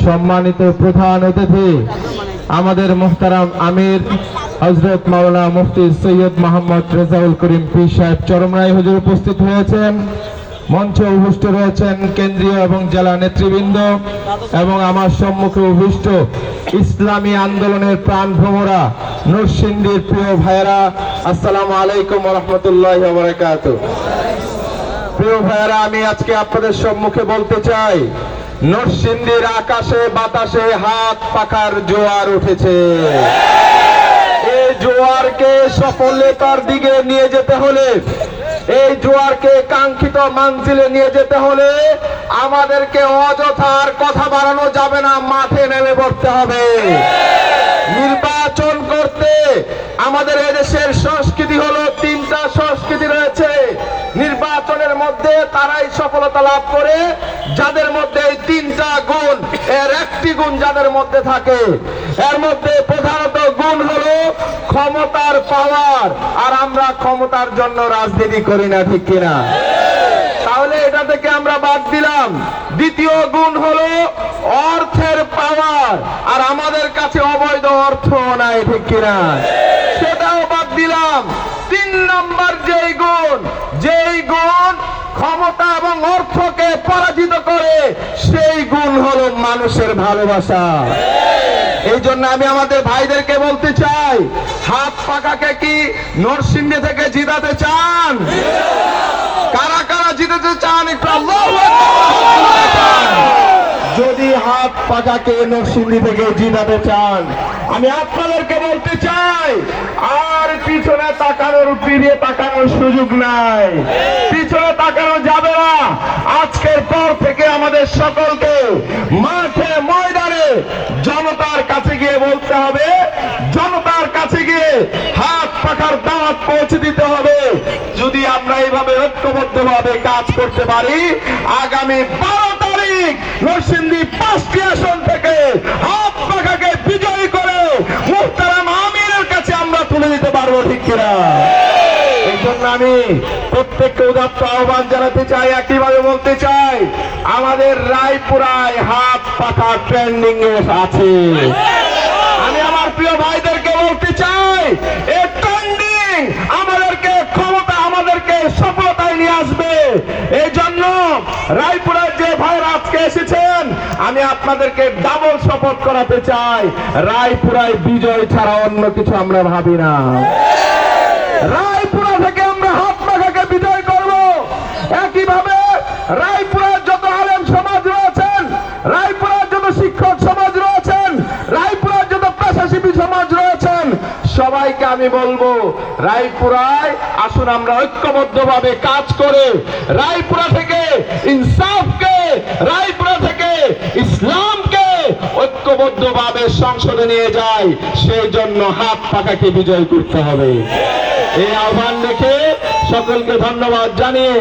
সম্মানিত প্রধান অতিথি আমাদের মুহতারাম আমির হযরত মাওলানা মুফতি সৈয়দ মোহাম্মদ রেজাউল করিম পীর সাহেব চরমরাই হুজুর উপস্থিত হয়েছেন। মঞ্চে উপবিষ্ট রয়েছেন কেন্দ্রীয় এবং জেলা নেতৃবৃন্দ এবং আমার সম্মুখে উপবিষ্ট ইসলামী আন্দোলনের প্রাণভ্রমরা নরসিংদীর প্রিয় ভাইয়েরা, আসসালামু আলাইকুম ওয়া রাহমাতুল্লাহি ওয়া বারাকাতুহু। প্রিয় ভাইয়েরা, আমি আজকে আপনাদের সম্মুখে বলতে চাই, নরসিংদীর আকাশে বাতাসে হাত পাখার জোয়ার উঠেছে। এই জোয়ারকে সফলতার দিকে নিয়ে যেতে হলে, এই জোয়ারকে কাঙ্ক্ষিত মানজিলে নিয়ে যেতে হলে আমাদেরকে অযথার কথা বাড়ানো যাবে না, মাঠে নেমে পড়তে হবে। নির্বাচন করতে আমাদের এদেশের সংস্কৃতি হলো, তিনটা সংস্কৃতি রয়েছে। নির্বাচনের মধ্যে তারাই সফলতা লাভ করে যাদের মধ্যে এই তিনটা গুণ, এর একটি গুণ যাদের মধ্যে থাকে। এর মধ্যে প্রধানত গুণ হলো ক্ষমতার পাওয়ার, আর আমরা ক্ষমতার জন্য রাজনীতি করি না, ঠিক কিনা? তাহলে এটা থেকে আমরা বাদ দিলাম। দ্বিতীয় গুণ হলো অর্থের পাওয়ার, আর আমাদের কাছে অবৈধ অর্থ নাই, ঠিক কিনা? সেটাও বাদ দিলাম। 3 নম্বর যেই গুণ ক্ষমতা এবং অর্থকে পরাজিত করে, সেই গুণ হলো মানুষের ভালোবাসা। এই জন্য আমি আমাদের ভাইদেরকে বলতে চাই, হাত পাখাকে কি নরসিংদী থেকে জিতাতে চান? কারা কারা জিতাতে চান? একটু আল্লাহু আকবার। যদি হাত পাখাকে নরসিংদী থেকে জিতাতে চান, আমি আপনাদেরকে বলতে চাই, আর পিছনে তাকানোর, ফিরিয়ে তাকানোর সুযোগ নাই। পিছনে তাকানো যাবে না। আজকের পর থেকে আমাদের সকলকে মাঠে ময়দানে জনতার কাছে গিয়ে বলতে হবে, জনতার কাছে গিয়ে হাত পাখার দাওয়াত পৌঁছে দিতে হবে। যদি আমরা এইভাবে ঐক্যবদ্ধভাবে কাজ করতে পারি, আগামী 12 তারিখ নরসিংদী 5টি আসন থেকে হাত পাখাকে বিজয়ী করে মুহতারাম আমিরের কাছে আমরা তুলে দিতে পারবো, ঠিক কিনা? এই জন্য আমি প্রত্যেককে উদাত্ত আহ্বান জানাতে চাই, একইভাবে বলতে চাই, আমাদের রায়পুরায় হাত পাখা ট্রেন্ডিং এ আছে। আমি আমার প্রিয় ভাইদেরকে বলতে চাই, এই ট্রেন্ডিং আমাদেরকে ক্ষমতা, আমাদেরকে সফলতায় নিয়ে আসবে। এই জন্য রায়পুরার যে ভাইরা আজকে এসেছেন, আমি আপনাদেরকে ডাবল শপথ করাতে চাই, রায়পুরায় বিজয় ছাড়া অন্য কিছু আমরা ভাবি না। রায়পুরা থেকে আমরা হাত পাখাকে বিজয় করব। একইভাবে রায়পুরার যত আলেম সমাজ রয়েছেন, রায়পুরার যত শিক্ষক সমাজ রয়েছেন, রায়পুরার যত পেশাজীবী সমাজ রয়েছেন, সবাইকে আমি বলবো, রায়পুরায় আসুন আমরা ঐক্যবদ্ধভাবে কাজ করে রায়পুরা থেকে ইনসাফকে, রায়পুরা থেকে ইসলামকে ঐক্যবদ্ধভাবে সংসদে নিয়ে যাই। সেই জন্য হাত পাখাকে বিজয় করতে হবে। এই আহ্বান রেখে সকলকে ধন্যবাদ জানিয়ে,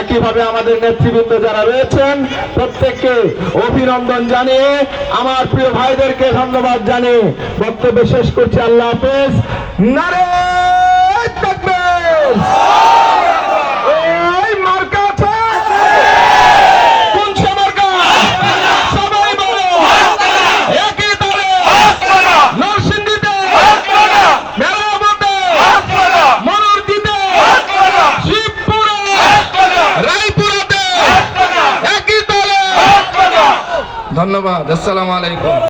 একইভাবে আমাদের নেতৃবৃন্দ যারা রয়েছেন প্রত্যেককে অভিনন্দন জানিয়ে, আমার প্রিয় ভাইদেরকে ধন্যবাদ জানিয়ে বক্তব্য শেষ করছি। আল্লাহ হাফেজ। নারে তাকবীর। এই মার্কা আছে, কোন সে মার্কা? সবাই বলো, একই দলে নরসিংদীতে, মেলাবতে, মনোরদিতে, শিবপুরে, রায়পুরাতে একই দলে। ধন্যবাদ। আসসালামু আলাইকুম।